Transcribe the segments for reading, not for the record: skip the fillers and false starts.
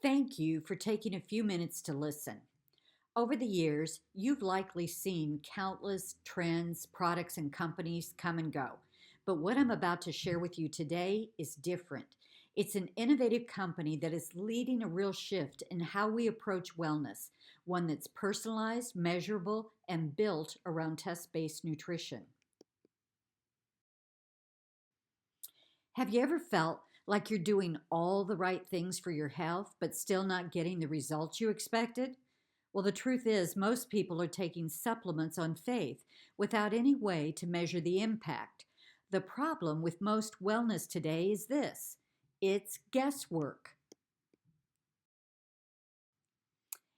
Thank you for taking a few minutes to listen. Over the years, you've likely seen countless trends, products, and companies come and go. But what I'm about to share with you today is different. It's an innovative company that is leading a real shift in how we approach wellness, one that's personalized, measurable, and built around test based nutrition. Have you ever felt like you're doing all the right things for your health, but still not getting the results you expected? Well, the truth is, most people are taking supplements on faith without any way to measure the impact. The problem with most wellness today is this: it's guesswork.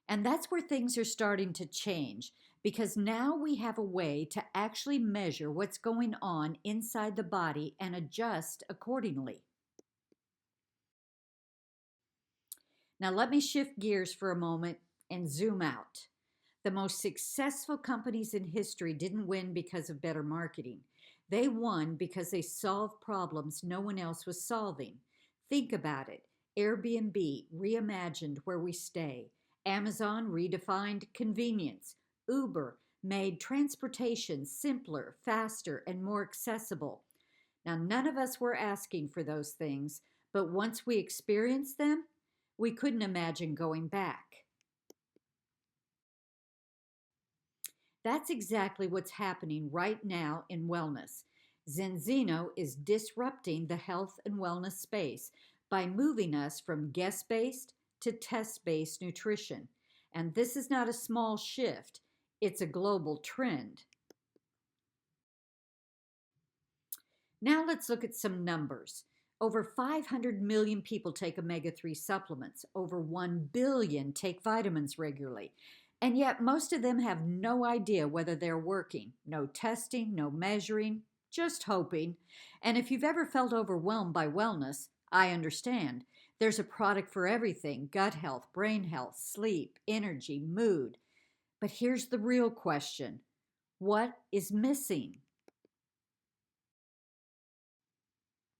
And that's where things are starting to change because now we have a way to actually measure what's going on inside the body and adjust accordingly. Now, let me shift gears for a moment and zoom out. The most successful companies in history didn't win because of better marketing. They won because they solved problems no one else was solving. Think about it. Airbnb reimagined where we stay. Amazon redefined convenience. Uber made transportation simpler, faster, and more accessible. Now, none of us were asking for those things, but once we experienced them, we couldn't imagine going back. That's exactly what's happening right now in wellness. Zinzino is disrupting the health and wellness space by moving us from guest based to test based nutrition. And this is not a small shift, it's a global trend. Now let's look at some numbers. Over 500 million people take omega 3 supplements. Over 1 billion take vitamins regularly. And yet, most of them have no idea whether they're working. No testing, no measuring, just hoping. And if you've ever felt overwhelmed by wellness, I understand. There's a product for everything: gut health, brain health, sleep, energy, mood. But here's the real question: what is missing?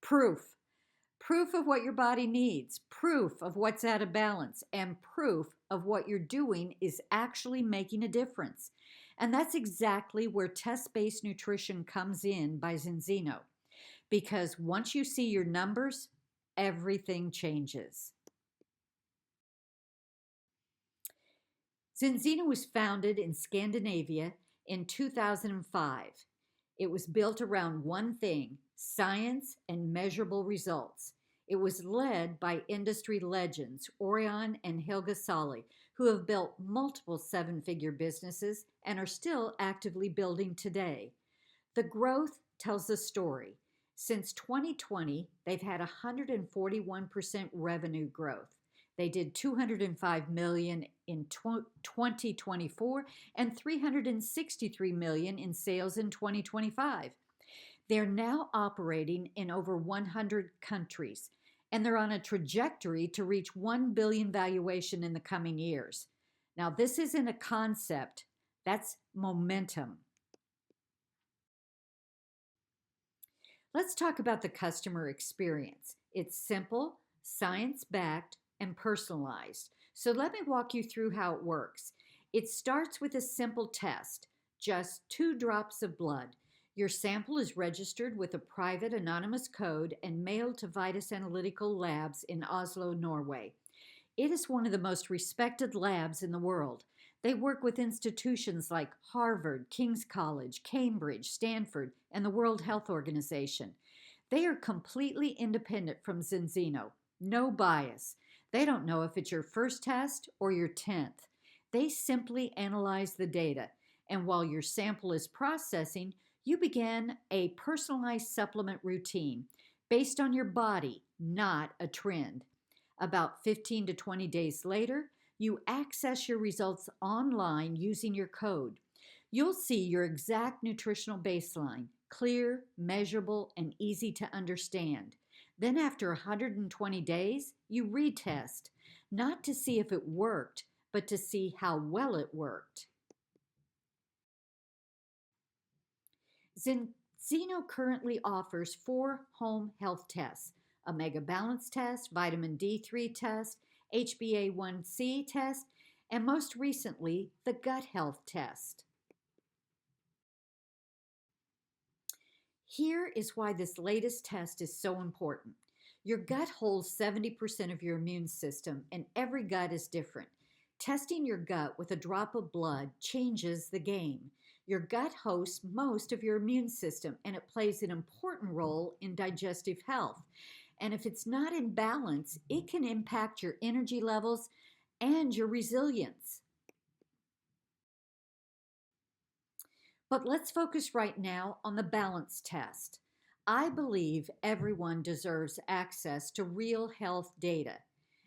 Proof. Proof of what your body needs, proof of what's out of balance, and proof of what you're doing is actually making a difference. And that's exactly where test based nutrition comes in by Zinzino. Because once you see your numbers, everything changes. Zinzino was founded in Scandinavia in 2005. It was built around one thing: science and measurable results. It was led by industry legends Orion and Helga Sali, who have built multiple seven-figure businesses and are still actively building today. The growth tells the story. Since 2020, they've had 141% revenue growth. They did 205 million in 2024 and 363 million in sales in 2025. They're now operating in over 100 countries, and they're on a trajectory to reach 1 billion valuation in the coming years. Now, this isn't a concept, that's momentum. Let's talk about the customer experience. It's simple, science-backed, and personalized. So let me walk you through how it works. It starts with a simple test, just 2 drops of blood. Your sample is registered with a private anonymous code and mailed to Vitus Analytical Labs in Oslo, Norway. It is one of the most respected labs in the world. They work with institutions like Harvard, King's College, Cambridge, Stanford, and the World Health Organization. They are completely independent from Zinzino. No bias. They don't know if it's your first test or your 10th. They simply analyze the data, and while your sample is processing, you begin a personalized supplement routine based on your body, not a trend. About 15 to 20 days later, you access your results online using your code. You'll see your exact nutritional baseline, clear, measurable, and easy to understand. Then after 120 days, you retest, not to see if it worked, but to see how well it worked. Zinzino currently offers 4 home health tests: Omega Balance Test, Vitamin D3 test, HbA1c test, and most recently, the gut health test. Here is why this latest test is so important. Your gut holds 70% of your immune system, and every gut is different. Testing your gut with a drop of blood changes the game. Your gut hosts most of your immune system, and it plays an important role in digestive health. And if it's not in balance, it can impact your energy levels and your resilience. But let's focus right now on the balance test. I believe everyone deserves access to real health data,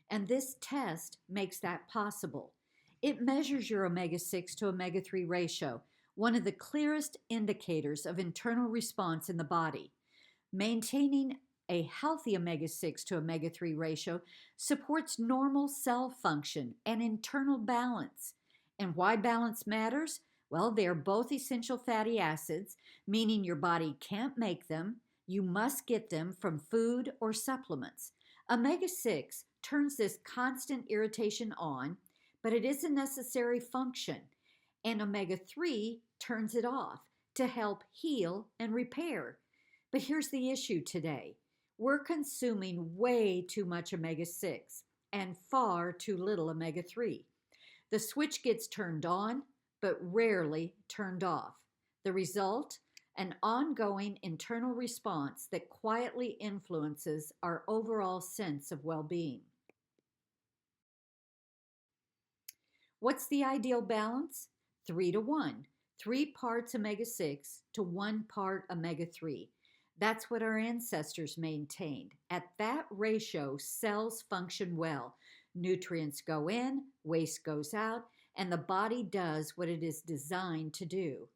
and this test makes that possible. It measures your omega 6 to omega 3 ratio, one of the clearest indicators of internal response in the body. Maintaining a healthy omega 6 to omega 3 ratio supports normal cell function and internal balance. And why balance matters? Well, they are both essential fatty acids, meaning your body can't make them. You must get them from food or supplements. Omega 6 turns this constant irritation on, but it is a necessary function. And omega 3 turns it off to help heal and repair. But here's the issue today. We're consuming way too much omega 6 and far too little omega 3. The switch gets turned on, but rarely turned off. The result? An ongoing internal response that quietly influences our overall sense of well being. What's the ideal balance? 3 to 1. 3 parts omega 6 to 1 part omega 3. That's what our ancestors maintained. At that ratio, cells function well. Nutrients go in, waste goes out, and the body does what it is designed to do.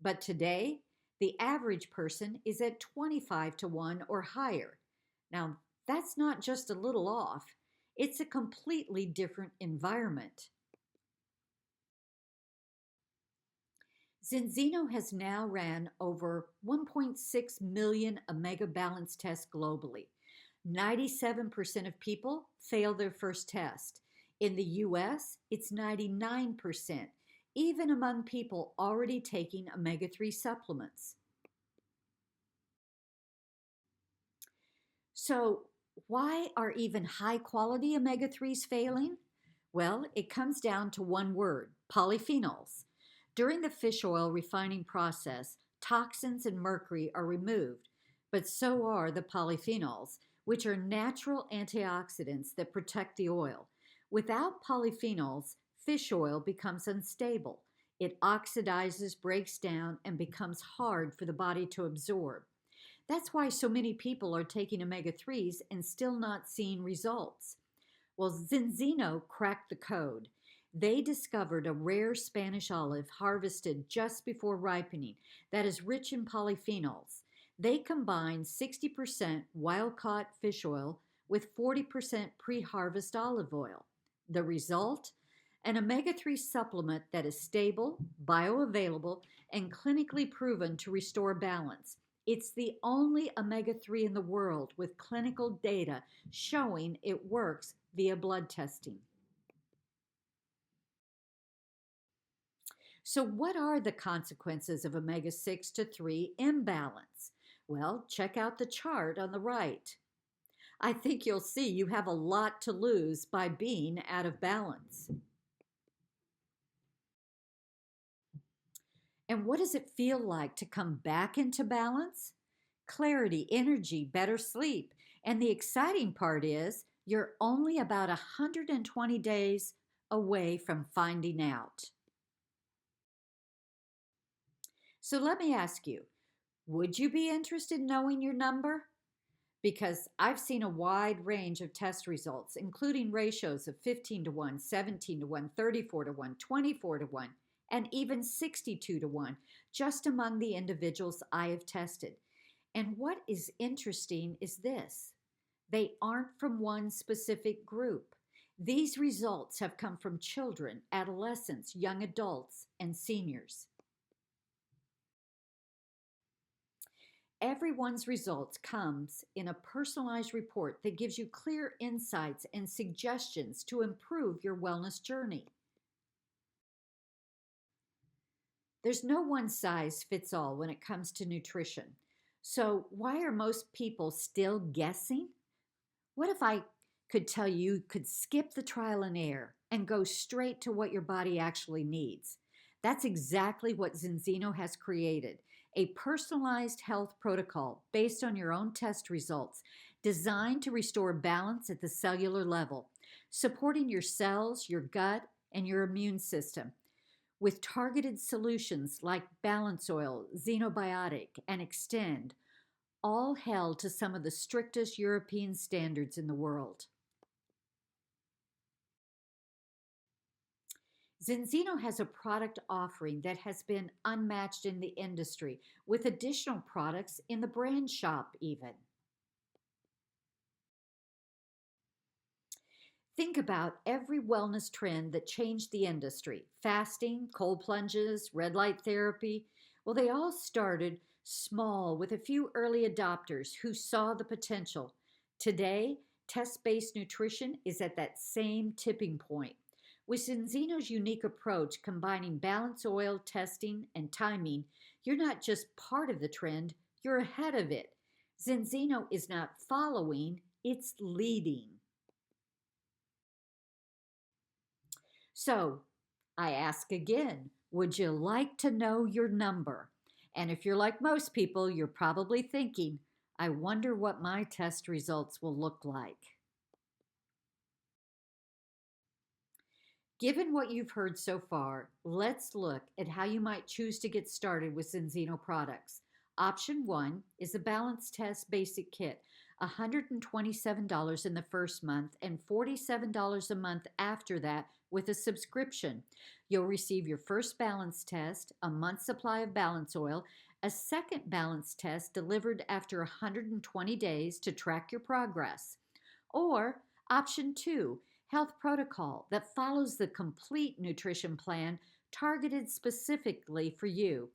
But today, the average person is at 25 to 1 or higher. Now, that's not just a little off, it's a completely different environment. Zinzino has now ran over 1.6 million omega balance tests globally. 97% of people fail their first test. In the US, it's 99%, even among people already taking omega 3 supplements. So, why are even high quality omega 3s failing? Well, it comes down to one word: polyphenols. During the fish oil refining process, toxins and mercury are removed, but so are the polyphenols, which are natural antioxidants that protect the oil. Without polyphenols, fish oil becomes unstable. It oxidizes, breaks down, and becomes hard for the body to absorb. That's why so many people are taking omega 3s and still not seeing results. Well, Zinzino cracked the code. They discovered a rare Spanish olive harvested just before ripening that is rich in polyphenols. They combined 60% wild-caught fish oil with 40% pre-harvest olive oil. The result? An omega 3 supplement that is stable, bioavailable, and clinically proven to restore balance. It's the only omega 3 in the world with clinical data showing it works via blood testing. So, what are the consequences of omega 6 to 3 imbalance? Well, check out the chart on the right. I think you'll see you have a lot to lose by being out of balance. And what does it feel like to come back into balance? Clarity, energy, better sleep. And the exciting part is you're only about 120 days away from finding out. So let me ask you, would you be interested in knowing your number? Because I've seen a wide range of test results, including ratios of 15 to 1, 17 to 1, 34 to 1, 24 to 1, and even 62 to 1, just among the individuals I have tested. And what is interesting is this: they aren't from one specific group. These results have come from children, adolescents, young adults, and seniors. Everyone's results comes in a personalized report that gives you clear insights and suggestions to improve your wellness journey. There's no one size fits all when it comes to nutrition. So, why are most people still guessing? What if I could tell you could skip the trial and error and go straight to what your body actually needs? That's exactly what Zinzino has created, a personalized health protocol based on your own test results, designed to restore balance at the cellular level, supporting your cells, your gut, and your immune system. With targeted solutions like Balance Oil, Xenobiotic, and Extend, all held to some of the strictest European standards in the world. Zinzino has a product offering that has been unmatched in the industry, with additional products in the brand shop, even. Think about every wellness trend that changed the industry: fasting, cold plunges, red light therapy. Well, they all started small with a few early adopters who saw the potential. Today, test based nutrition is at that same tipping point. With Zinzino's unique approach combining balance oil testing and timing, you're not just part of the trend, you're ahead of it. Zinzino is not following, it's leading. So I ask again, would you like to know your number? And if you're like most people, you're probably thinking, I wonder what my test results will look like. Given what you've heard so far, let's look at how you might choose to get started with Zinzino products. Option one is a balance test basic kit, $127 in the first month and $47 a month after that with a subscription. You'll receive your first balance test, a month's supply of balance oil, a second balance test delivered after 120 days to track your progress. Or option two, health protocol that follows the complete nutrition plan targeted specifically for you.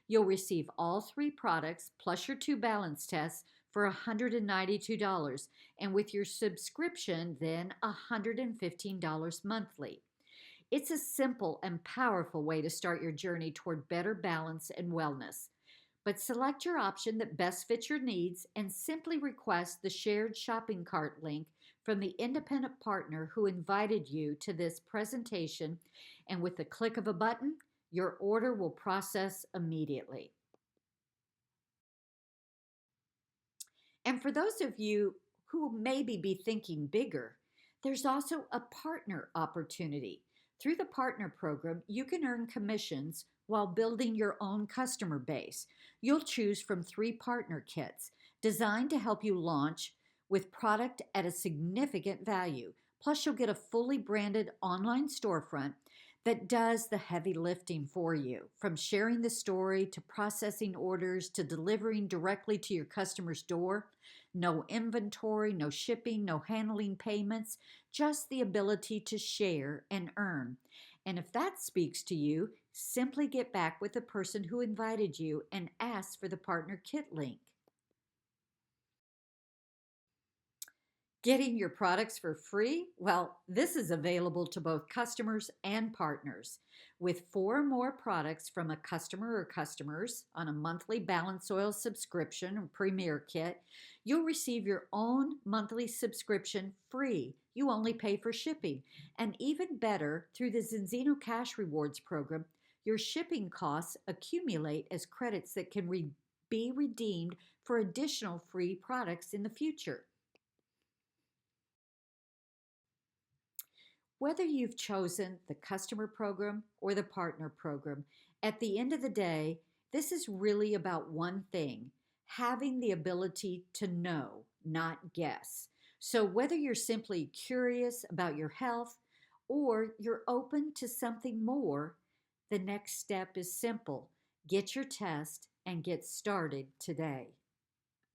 You'll receive all three products plus your two balance tests for $192, and with your subscription, then $115 monthly. It's a simple and powerful way to start your journey toward better balance and wellness. But select your option that best fits your needs and simply request the shared shopping cart link from the independent partner who invited you to this presentation, and with the click of a button, your order will process immediately. And for those of you who maybe be thinking bigger, there's also a partner opportunity. Through the partner program, you can earn commissions while building your own customer base. You'll choose from three partner kits designed to help you launch with product at a significant value. Plus, you'll get a fully branded online storefront that does the heavy lifting for you, from sharing the story to processing orders to delivering directly to your customer's door. No inventory, no shipping, no handling payments, just the ability to share and earn. And if that speaks to you, simply get back with the person who invited you and ask for the partner kit link. Getting your products for free? Well, this is available to both customers and partners. With four more products from a customer or customers on a monthly Balance Oil subscription or Premier Kit, you'll receive your own monthly subscription free. You only pay for shipping. And even better, through the Zinzino Cash Rewards program, your shipping costs accumulate as credits that can be redeemed for additional free products in the future. Whether you've chosen the customer program or the partner program, at the end of the day, this is really about one thing: having the ability to know, not guess. So, whether you're simply curious about your health or you're open to something more, the next step is simple: get your test and get started today.